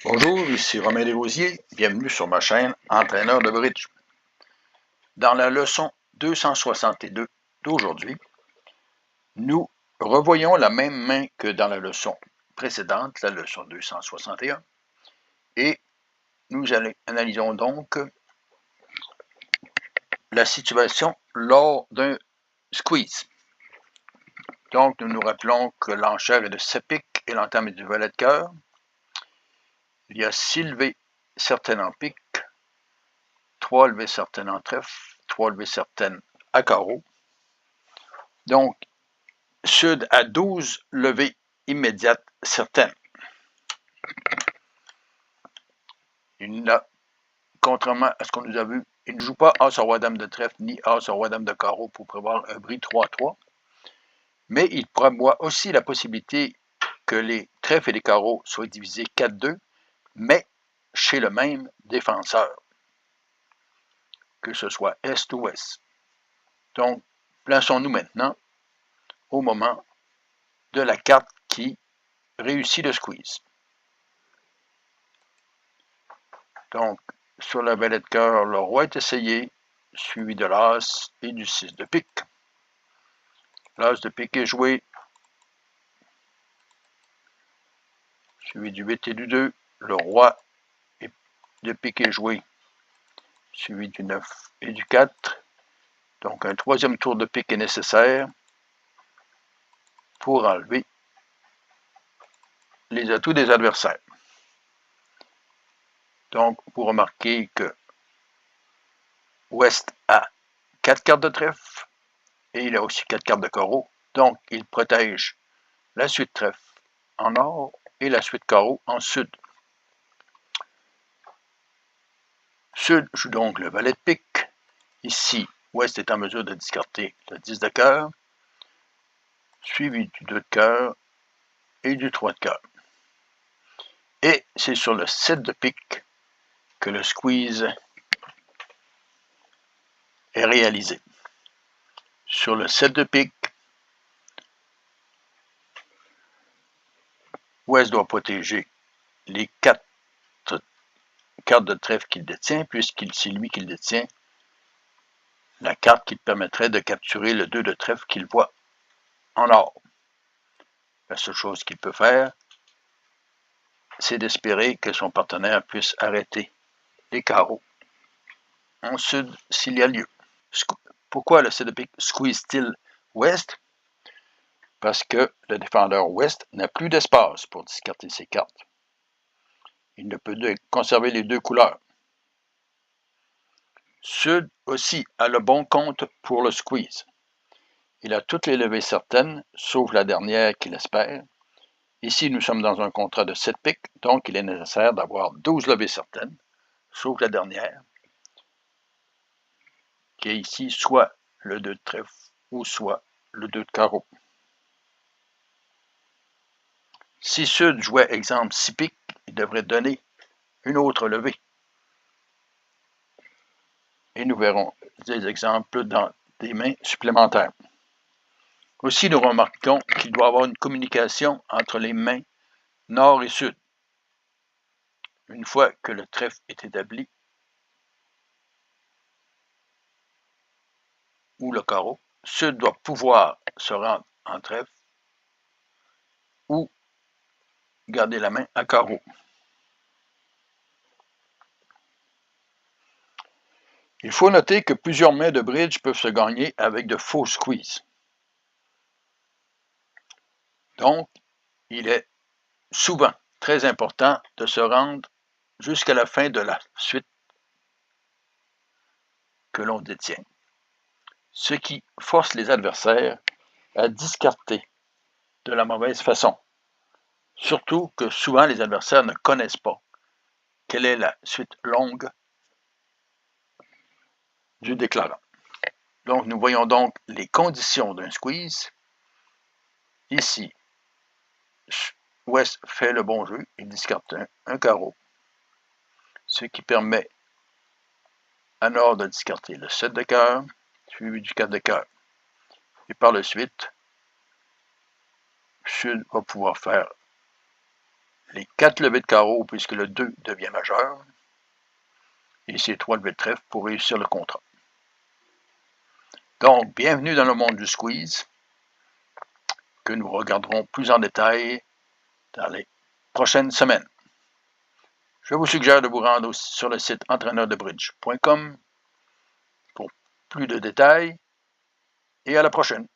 Bonjour, ici Romain Desrosiers, bienvenue sur ma chaîne Entraîneur de bridge. Dans la leçon 262 d'aujourd'hui, nous revoyons la même main que dans la leçon précédente, la leçon 261, et nous analysons donc la situation lors d'un squeeze. Donc nous nous rappelons que l'enchère est de 7 piques et l'entame est du valet de cœur. Il y a 6 levées certaines en pique, 3 levées certaines en trèfle, 3 levées certaines à carreau. Donc, sud à 12 levées immédiates certaines. Contrairement à ce qu'on nous a vu, il ne joue pas As roi dame de trèfle ni As roi dame de carreau pour prévoir un bris 3-3, mais il prévoit aussi la possibilité que les trèfles et les carreaux soient divisés 4-2, mais chez le même défenseur, que ce soit Est ou Ouest. Donc, plaçons-nous maintenant au moment de la carte qui réussit le squeeze. Donc, sur le valet de cœur, le roi est essayé, suivi de l'as et du 6 de pique. L'as de pique est joué, suivi du 8 et du 2. Le roi de pique est joué, suivi du 9 et du 4. Donc, un troisième tour de pique est nécessaire pour enlever les atouts des adversaires. Donc, vous remarquez que Ouest a 4 cartes de trèfle et il a aussi 4 cartes de carreau. Donc, il protège la suite trèfle en nord et la suite carreau en sud. Sud joue donc le valet de pique. Ici, Ouest est en mesure de discarter le 10 de cœur, suivi du 2 de cœur et du 3 de cœur. Et c'est sur le 7 de pique que le squeeze est réalisé. Sur le 7 de pique, Ouest doit protéger les 4 cartes de trèfle qu'il détient, puisqu'il c'est lui qui le détient, la carte qui permettrait de capturer le 2 de trèfle qu'il voit en or. La seule chose qu'il peut faire, c'est d'espérer que son partenaire puisse arrêter les carreaux en sud s'il y a lieu. Pourquoi le 7 de pique squeeze-t-il Ouest? Parce que le défendeur Ouest n'a plus d'espace pour discarter ses cartes. Il ne peut conserver les deux couleurs. Sud aussi a le bon compte pour le squeeze. Il a toutes les levées certaines, sauf la dernière qu'il espère. Ici, nous sommes dans un contrat de 7 piques, donc il est nécessaire d'avoir 12 levées certaines, sauf la dernière, qui est ici soit le 2 de trèfle ou soit le 2 de carreau. Si Sud jouait exemple 6 piques, il devrait donner une autre levée. Et nous verrons des exemples dans des mains supplémentaires. Aussi, nous remarquons qu'il doit y avoir une communication entre les mains nord et sud. Une fois que le trèfle est établi, ou le carreau, Sud doit pouvoir se rendre en trèfle ou garder la main à carreau. Il faut noter que plusieurs mains de bridge peuvent se gagner avec de faux squeeze. Donc, il est souvent très important de se rendre jusqu'à la fin de la suite que l'on détient, ce qui force les adversaires à discarter de la mauvaise façon. Surtout que souvent les adversaires ne connaissent pas quelle est la suite longue du déclarant. Donc, nous voyons donc les conditions d'un squeeze. Ici, Ouest fait le bon jeu, il discarte un carreau, ce qui permet à Nord de discarter le 7 de cœur, suivi du 4 de cœur. Et par la suite, Sud va pouvoir faire les 4 levées de carreau puisque le 2 devient majeur, et ces 3 levées de trèfle pour réussir le contrat. Donc, bienvenue dans le monde du squeeze, que nous regarderons plus en détail dans les prochaines semaines. Je vous suggère de vous rendre sur le site entraîneurdebridge.com pour plus de détails, et à la prochaine.